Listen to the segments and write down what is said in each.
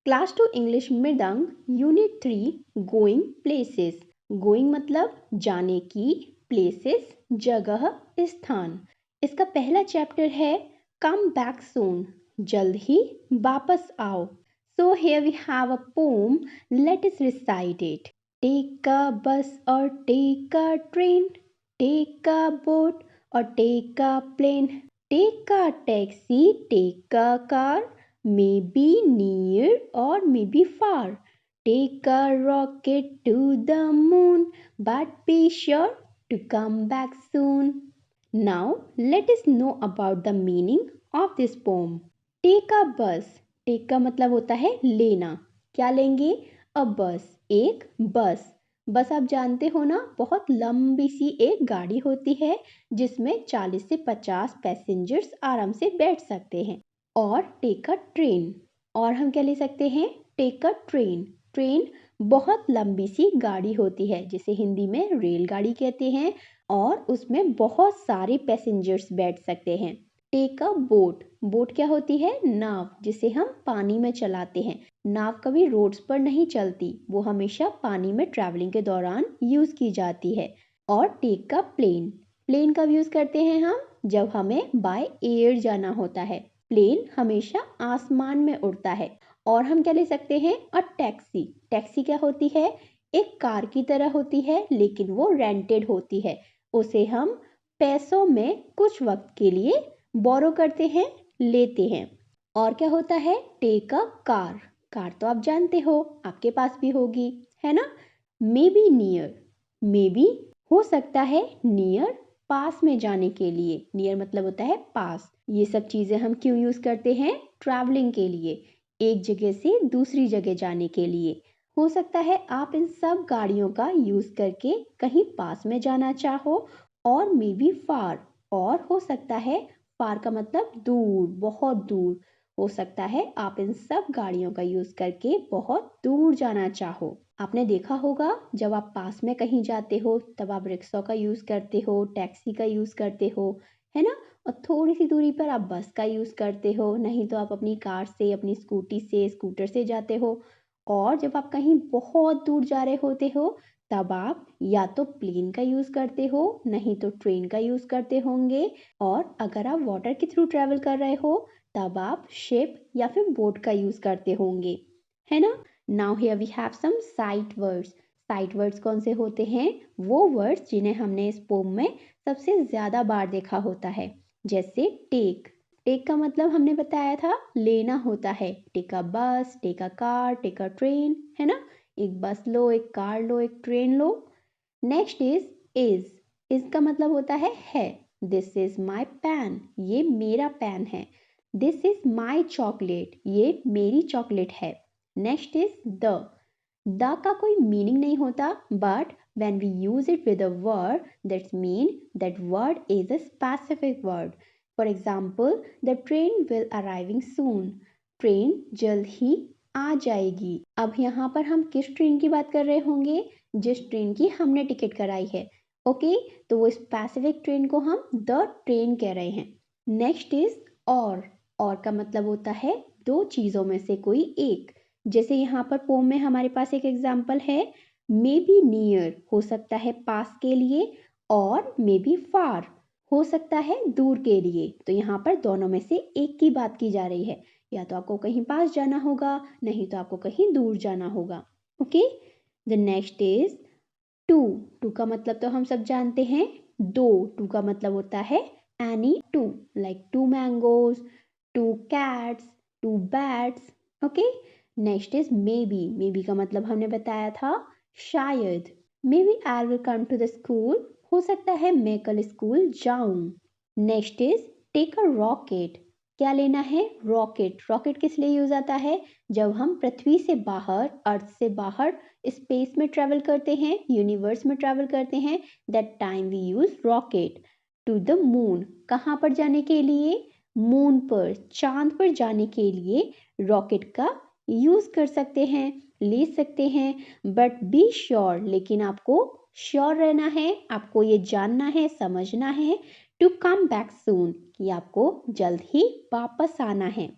Class 2 English मृदंग unit 3 going places. Going मतलब जाने की, प्लेसेस जगह, स्थान। इसका पहला चैप्टर है कम बैक सून, जल्द ही वापस आओ। So here we have a poem, let us recite it. Take a bus और take a train, take a boat और take a plane, take a taxi, take a car, maybe near or maybe far. Take a rocket to the moon, but be sure to come back soon. Now, let us know about the meaning of this poem. Take a bus. Take का मतलब होता है लेना। क्या लेंगे? A bus, एक बस। बस आप जानते हो ना, बहुत लंबी सी एक गाड़ी होती है जिसमें 40 से 50 पैसेंजर्स आराम से बैठ सकते हैं। और टेक अ ट्रेन, और हम क्या ले सकते हैं? Take a train. ट्रेन बहुत लंबी सी गाड़ी होती है जिसे हिंदी में रेलगाड़ी कहते हैं और उसमें बहुत सारे पैसेंजर्स बैठ सकते हैं। Take a boat. बोट क्या होती है? नाव, जिसे हम पानी में चलाते हैं। नाव कभी रोड्स पर नहीं चलती, वो हमेशा पानी में ट्रैवलिंग के दौरान यूज की जाती है। और टेक अ प्लेन। प्लेन कब यूज करते हैं हम? जब हमें बाय एयर जाना होता है। प्लेन हमेशा आसमान में उड़ता है। और हम क्या ले सकते हैं? A taxi. टैक्सी क्या होती है? एक कार की तरह होती है लेकिन वो रेंटेड होती है। उसे हम पैसों में कुछ वक्त के लिए बोरो करते हैं, लेते हैं। और क्या होता है? Take a car. कार तो आप जानते हो, आपके पास भी होगी, है ना? May be near. May be हो सकता है, नियर पास में जाने के लिए। नियर मतलब होता है पास। ये सब चीजें हम क्यों यूज करते हैं? ट्रैवलिंग के लिए, एक जगह से दूसरी जगह जाने के लिए। हो सकता है आप इन सब गाड़ियों का यूज करके कहीं पास में जाना चाहो, और मे बी फार। और हो सकता है, फार का मतलब दूर, बहुत दूर। हो सकता है आप इन सब गाड़ियों का यूज करके बहुत दूर जाना चाहो। आपने देखा होगा, जब आप पास में कहीं जाते हो तब आप रिक्शा का यूज करते हो, टैक्सी का यूज करते हो, है ना? और थोड़ी सी दूरी पर आप बस का यूज करते हो, नहीं तो आप अपनी कार से, अपनी स्कूटी से, स्कूटर से जाते हो। और जब आप कहीं बहुत दूर जा रहे होते हो तब आप या तो प्लेन का यूज करते हो, नहीं तो ट्रेन का यूज करते होंगे। और अगर आप वाटर के थ्रू ट्रेवल कर रहे हो तब आप शिप या फिर बोट का यूज करते होंगे, है ना? Now here we have some sight words. Sight words कौन से होते हैं? वो वर्ड्स जिन्हें हमने इस पोम में सबसे ज्यादा बार देखा होता है। जैसे टेक। टेक का मतलब हमने बताया था, लेना होता है। Take a bus, take a car, take a train, है ना? एक बस लो, एक कार लो, एक ट्रेन लो। Next is. इज का मतलब होता है। दिस इज माई पेन, ये मेरा पेन है। दिस इज माई चॉकलेट, ये मेरी चॉकलेट है। नेक्स्ट इज द का कोई मीनिंग नहीं होता, but when we use it with a word, that mean that word is a specific word. For example, the train will arriving soon. Train जल्द ही आ जाएगी। अब यहाँ पर हम किस ट्रेन की बात कर रहे होंगे? जिस ट्रेन की हमने टिकट कराई है। ओके, तो वो स्पेसिफिक ट्रेन को हम द ट्रेन कह रहे हैं। नेक्स्ट इज और का मतलब होता है दो चीजों में से कोई एक। जैसे यहाँ पर पोम में हमारे पास एक एग्जाम्पल है, मे बी नियर हो सकता है पास के लिए, और मे बी फार हो सकता है दूर के लिए। तो यहाँ पर दोनों में से एक की बात की जा रही है, या तो आपको कहीं पास जाना होगा, नहीं तो आपको कहीं दूर जाना होगा। Okay, the next is two का मतलब तो हम सब जानते हैं, दो। टू का मतलब होता है any two, like two mangoes, two cats, two bats. Okay, next is maybe का मतलब हमने बताया था शायद। Maybe I will come to the school, हो सकता है मैं कल स्कूल जाऊं। Next is take a rocket. क्या लेना है? रॉकेट। रॉकेट किस लिए यूज आता है? जब हम पृथ्वी से बाहर, अर्थ से बाहर स्पेस में ट्रेवल करते हैं, यूनिवर्स में ट्रेवल करते हैं, that time we use rocket. To the moon, कहाँ पर जाने के लिए? मून पर, चांद पर जाने के लिए रॉकेट का यूज कर सकते हैं, ले सकते हैं। बट बी श्योर, लेकिन आपको श्योर रहना है, आपको ये जानना है, समझना है, टू कम बैक सून, कि आपको जल्द ही वापस आना है।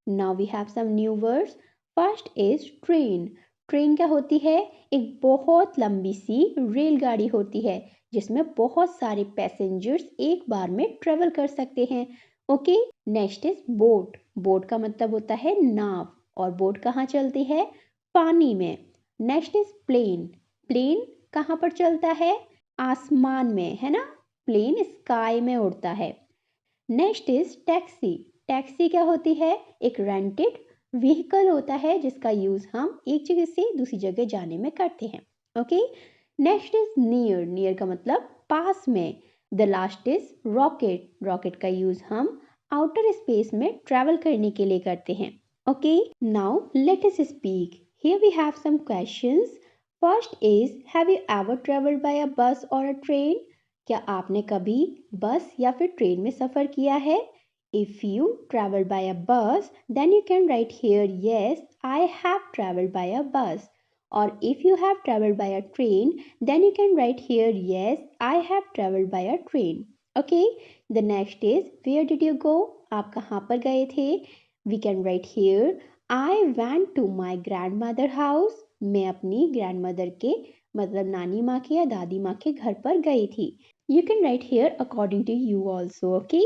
Now we have some new words first is train. Train क्या होती है? एक बहुत लंबी सी रेलगाड़ी होती है जिसमें बहुत सारे पैसेंजर्स एक बार में ट्रेवल कर सकते हैं। Okay. Next is boat. Boat का मतलब होता है नाव, और बोट कहाँ चलती है? पानी में। Next is plane. प्लेन कहाँ पर चलता है? आसमान में, है ना? प्लेन स्काई में उड़ता है। Next is taxi. टैक्सी क्या होती है? एक रेंटेड व्हीकल होता है जिसका यूज हम एक जगह से दूसरी जगह जाने में करते हैं। Okay. Next is near. Near का मतलब पास में। The last is rocket. Rocket का यूज हम आउटर स्पेस में ट्रैवल करने के लिए करते हैं। Okay, now let us speak. Here we have some questions. First is, have you ever travelled by a bus और अ ट्रेन? क्या आपने कभी बस या फिर ट्रेन में सफ़र किया है? If you travel by a bus then you can write here yes I have travelled by a bus, और if you have travelled by a train then you can write here yes I have travelled by a train. Okay, the next is where did you go? आप कहाँ पर गए थे? We can write here I went to my grandmother house. मैं अपनी grand mother के मतलब नानी माँ के या दादी माँ के घर पर गई थी। You can write here according to you also, okay?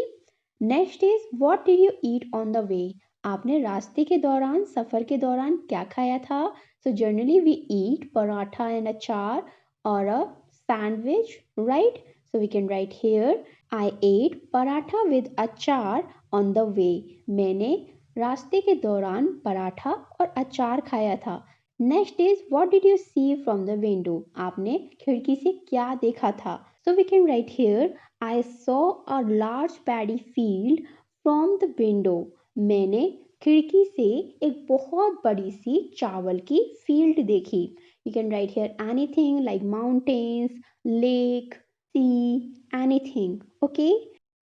Next is what did you eat on the way? आपने रास्ते के दौरान, सफ़र के दौरान क्या खाया था? So generally we eat paratha and achar or a sandwich, right? So we can write here I ate paratha with achar on the way. मैंने रास्ते के दौरान पराठा और अचार खाया था। Next is what did you see from the window? आपने खिड़की से क्या देखा था? So we can write here I saw a large paddy field from the window. मैंने खिड़की से एक बहुत बड़ी सी चावल की फील्ड देखी। You can write here anything like mountains, lake, sea, anything. Okay.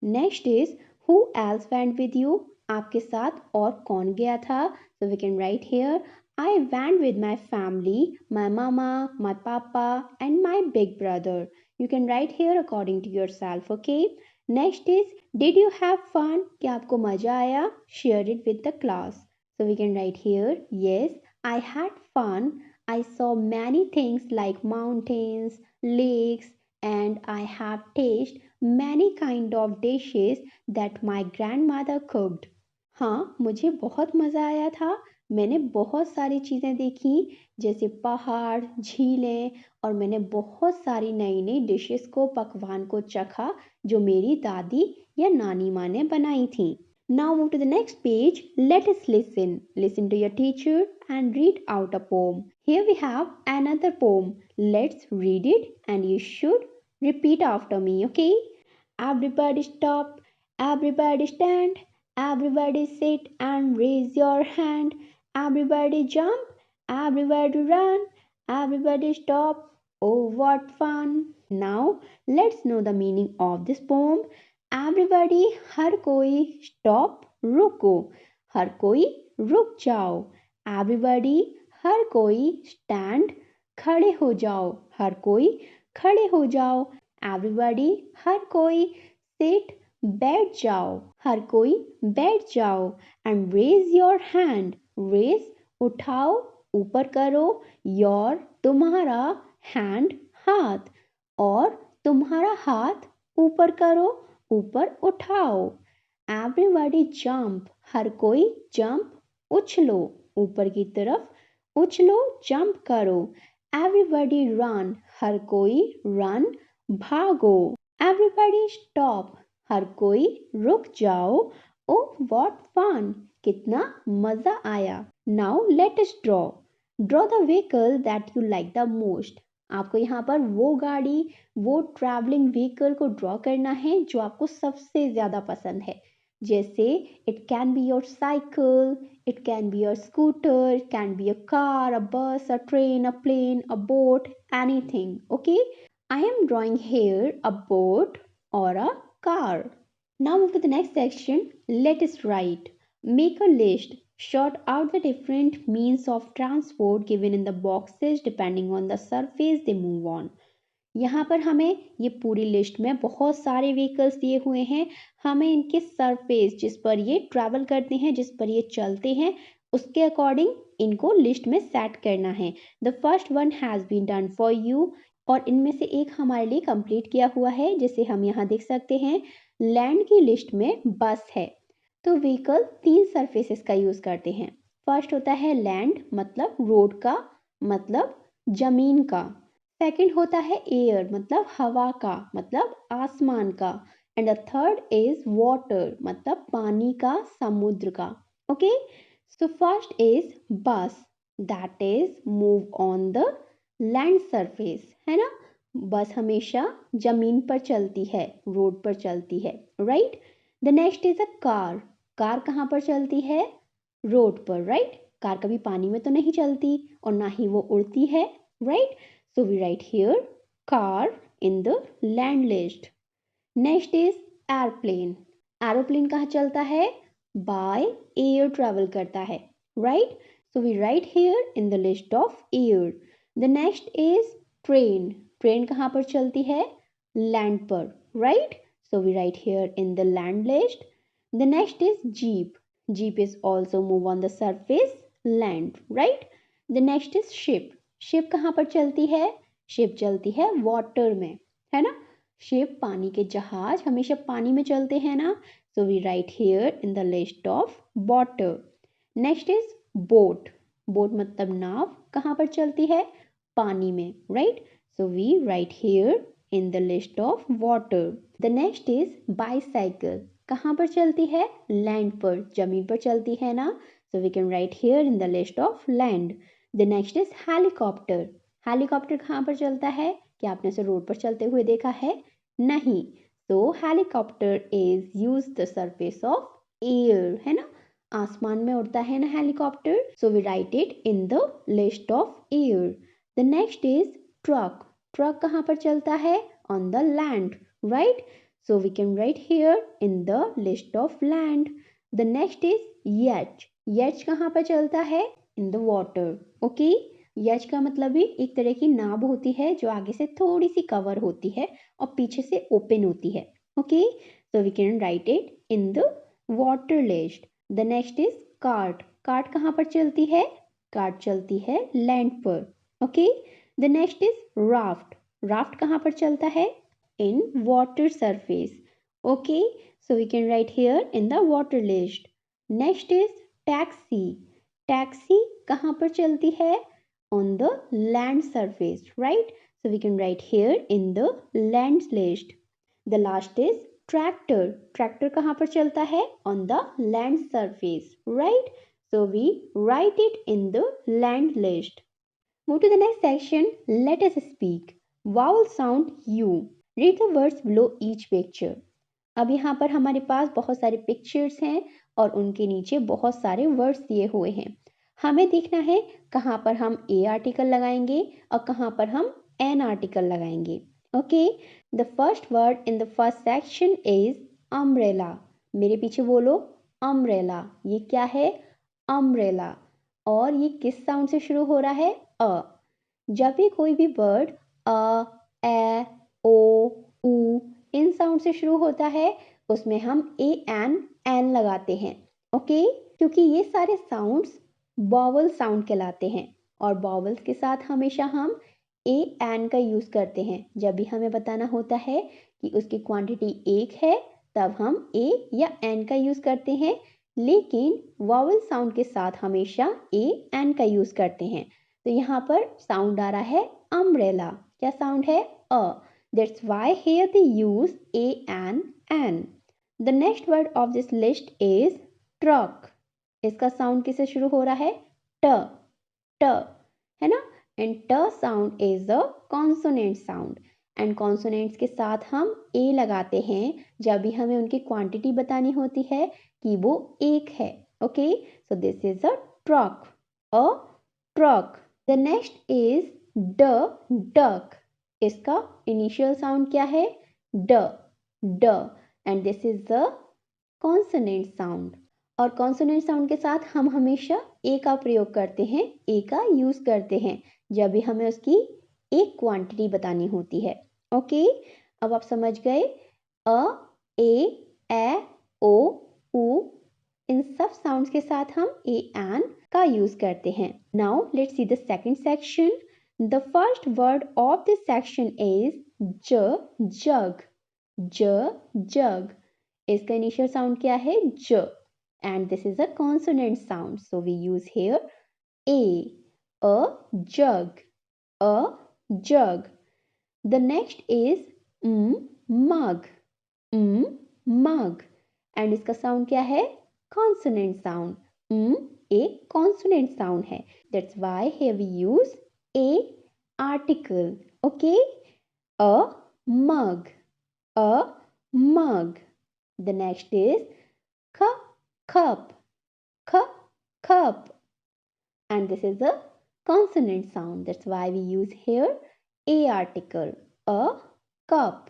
Next is who else went with you? आपके साथ और कौन गया था? So we can write here I went with my family, my mama, my papa, and my big brother. You can write here according to yourself, okay? Next is, did you have fun? क्या आपको मजा आया? Share it with the class. So we can write here, yes, I had fun. I saw many things like mountains, lakes, and I have tasted many kind of dishes that my grandmother cooked. हाँ, मुझे बहुत मज़ा आया था। मैंने बहुत सारी चीज़ें देखी जैसे पहाड़, झीलें, और मैंने बहुत सारी नई नई डिशेस को, पकवान को चखा जो मेरी दादी या नानी माँ ने बनाई थी। Now move to the next page. Let us listen. Listen to your teacher and read out a poem. Here we have another poem. Let's read it and you should repeat after me, okay? Everybody stop, everybody stand, everybody sit and raise your hand. Everybody jump, everybody run, everybody stop. Oh, what fun! Now, let's know the meaning of this poem. Everybody, हर कोई, stop, रुको, हर कोई रुक जाओ. Everybody, हर कोई, stand, खड़े हो जाओ, हर कोई खड़े हो जाओ. Everybody, हर कोई, sit, बैठ जाओ, हर कोई बैठ जाओ. And raise your hand. Raise, उठाओ, ऊपर करो. Your, तुम्हारा. Hand, हाथ. और तुम्हारा हाथ ऊपर करो, ऊपर उठाओ. Everybody jump. हर कोई jump, उछलो, ऊपर की तरफ उछलो, jump करो. Everybody run. हर कोई run, भागो. Everybody stop. हर कोई रुक जाओ. Oh, what fun! कितना मजा आया. Now let us draw. Draw the vehicle that you like the most. आपको यहाँ पर वो गाड़ी, वो ट्रैवलिंग व्हीकल को ड्रॉ करना है जो आपको सबसे ज़्यादा पसंद है. जैसे it can be your cycle, it can be your scooter, it can be a car, a bus, a train, a plane, a boat, anything. Okay, I am drawing here a boat or a car. Now move to the next section. Let us write. Make a list. Sort out the different means of transport given in the boxes depending on the surface they move on. यहाँ पर हमें ये पूरी list में बहुत सारे vehicles दिए हुए हैं. हमें इनके सरफेस जिस पर ये ट्रैवल करते हैं, जिस पर ये चलते हैं, उसके अकॉर्डिंग इनको लिस्ट में सेट करना है। The first one has been done for you, और इनमें से एक हमारे लिए कंप्लीट किया हुआ है, जिसे हम यहाँ देख सकते हैं। लैंड की लिस्ट में बस है। तो व्हीकल 3 सरफेसेस का यूज़ करते हैं। फर्स्ट होता है लैंड, मतलब रोड का, मतलब जमीन का। सेकंड होता है एयर, मतलब हवा का, मतलब आसमान का। And the third is water, मतलब पानी का, समुद्र का। ओके, सो फर्स्ट इज बस, that is move on the land surface, है ना। बस हमेशा जमीन पर चलती है, रोड पर चलती है, right. The next is a car. Car कहाँ पर चलती है? रोड पर, राइट। कार कभी पानी में तो नहीं चलती और ना ही वो उड़ती है, right. So we write here car in the land list. Next is airplane. Aeroplane कहाँ चलता है? By air travel करता है, right? So we write here in the list of air. The next is train. Train कहाँ पर चलती है? Land पर, right? So we write here in the land list. The next is jeep. Jeep is also move on the surface land, right? The next is ship. Ship कहाँ पर चलती है? Ship चलती है वाटर में, है ना। शिप पानी के जहाज हमेशा पानी में चलते हैं ना। So we write here in the list of water. Next is boat. Boat मतलब नाव, कहाँ पर चलती है? पानी में, right. So we write here in the list of water. The next is bicycle. कहाँ पर चलती है? लैंड पर, जमीन पर चलती है ना। So we can write here in the list of land. The next is helicopter. Helicopter कहाँ पर चलता है? क्या आपने इसे रोड पर चलते हुए देखा है? नहीं। तो helicopter is use the surface of air, है ना। आसमान में उड़ता है ना helicopter. So we write it in the list of air. The next is truck. Truck कहाँ पर चलता है? On the land, right. So we can write here in the list of land. The next is yacht. Yacht कहाँ पर चलता है? In the water, okay. Yacht का मतलब भी एक तरह की नाव होती है जो आगे से थोड़ी सी कवर होती है और पीछे से ओपन होती है, okay. So we can write it in the water list. The next is cart. Cart कहाँ पर चलती है? कार्ट चलती है लैंड पर, okay. The next is raft. Raft कहाँ पर चलता है? In water surface, okay. So we can write here in the water list. Next is taxi. Taxi कहाँ पर चलती है? On the land surface, right? So we can write here in the land list. The last is tractor. Tractor कहाँ पर चलता है? On the land surface, right? So we write it in the land list. Move to the next section. Let us speak. Vowel sound U. Read the words below each picture. अब यहाँ पर हमारे पास बहुत सारे पिक्चर्स हैं और उनके नीचे बहुत सारे वर्ड्स दिए हुए हैं। हमें देखना है कहाँ पर हम ए आर्टिकल लगाएंगे और कहाँ पर हम एन आर्टिकल लगाएंगे, okay. The first word in the first section is umbrella. मेरे पीछे बोलो अम्ब्रेला। ये क्या है? अम्ब्रेला। और ये किस साउंड से शुरू हो रहा है? अ। जब भी कोई भी वर्ड अ, ए, ओ, उ इन साउंड से शुरू होता है उसमें हम ए एन लगाते हैं, ओके। क्योंकि ये सारे साउंड्स वॉवल साउंड कहलाते हैं और वॉवल्स के साथ हमेशा हम ए एन का यूज़ करते हैं। जब भी हमें बताना होता है कि उसकी क्वांटिटी एक है तब हम ए या एन का यूज़ करते हैं, लेकिन वॉवल साउंड के साथ हमेशा ए एन का यूज़ करते हैं। तो यहाँ पर साउंड आ रहा है अम्ब्रेला। क्या साउंड है? अ। That's why here they use a and an. The next word of this list is truck. इसका साउंड किससे शुरू हो रहा है? ट, ट, है ना। एंड ट sound is the consonant sound and consonants के साथ हम ए लगाते हैं जब भी हमें उनकी क्वांटिटी बतानी होती है कि वो एक है, okay. So this is a truck, a truck. The next is ड, डक। इसका इनिशियल साउंड क्या है? ड, ड, and this is the consonant sound. और कॉन्सोनेंट साउंड के साथ हम हमेशा ए का प्रयोग करते हैं, ए का यूज करते हैं जब भी हमें उसकी एक क्वांटिटी बतानी होती है, ओके। अब आप समझ गए अ, ए, ओ, उ इन सब साउंड्स के साथ हम ए एन का यूज करते हैं। Now let's see the second section. The first word of this section is jug. Jug. इसका इनिशियल साउंड क्या है? ज, and this is a consonant sound, so we use here a jug, a jug. The next is mug, mug, and इसका sound क्या है? Consonant sound. एक consonant sound है, that's why here we use a article. Okay, a mug, a mug. The next is cup, cup, cup, and this is a consonant sound, that's why we use here a article. A cup,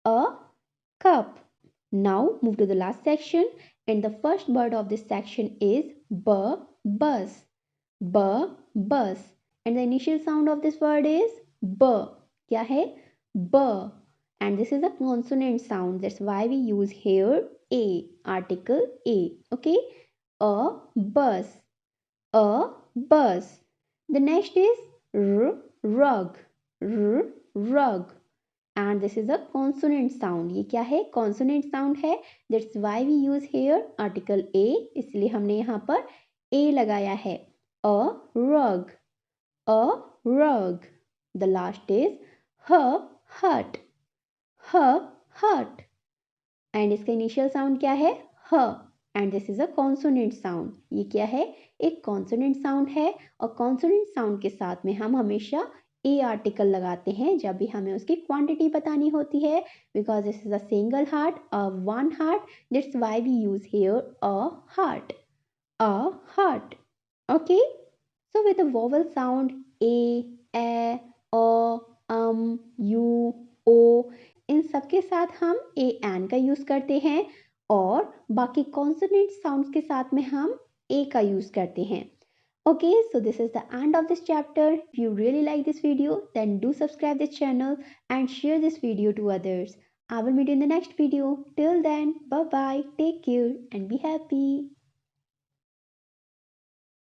a cup. Now move to the last section, and the first word of this section is bus, bus, and the initial sound of this word is b. क्या है? b, and this is a consonant sound, that's why we use here a article a. Okay, a bus, a bus. The next is rug, rug, and this is a consonant sound. ये क्या है? consonant sound है, that's why we use here article a, इसलिए हमने यहाँ पर a लगाया है. A rug, a rug. The last is her hut, her hut, and इसका initial sound क्या है? her, and this is a consonant sound. ये क्या है? एक consonant sound है, और consonant sound के साथ में हम हमेशा a article लगाते हैं जब भी हमें उसकी quantity बतानी होती है, because this is a single heart, a one heart, that's why we use here a heart, a heart. Okay, so with the vowel sound a, u, o, इन सब के साथ हम ए एन का यूज करते हैं, और बाकी कॉन्सोनेंट साउंड्स के साथ में हम ए का यूज करते हैं. Okay, so this is the end of this chapter. If you really like this video, then do subscribe this channel and share this video to others. I will meet you in the next video. Till then, bye bye, take care and be happy.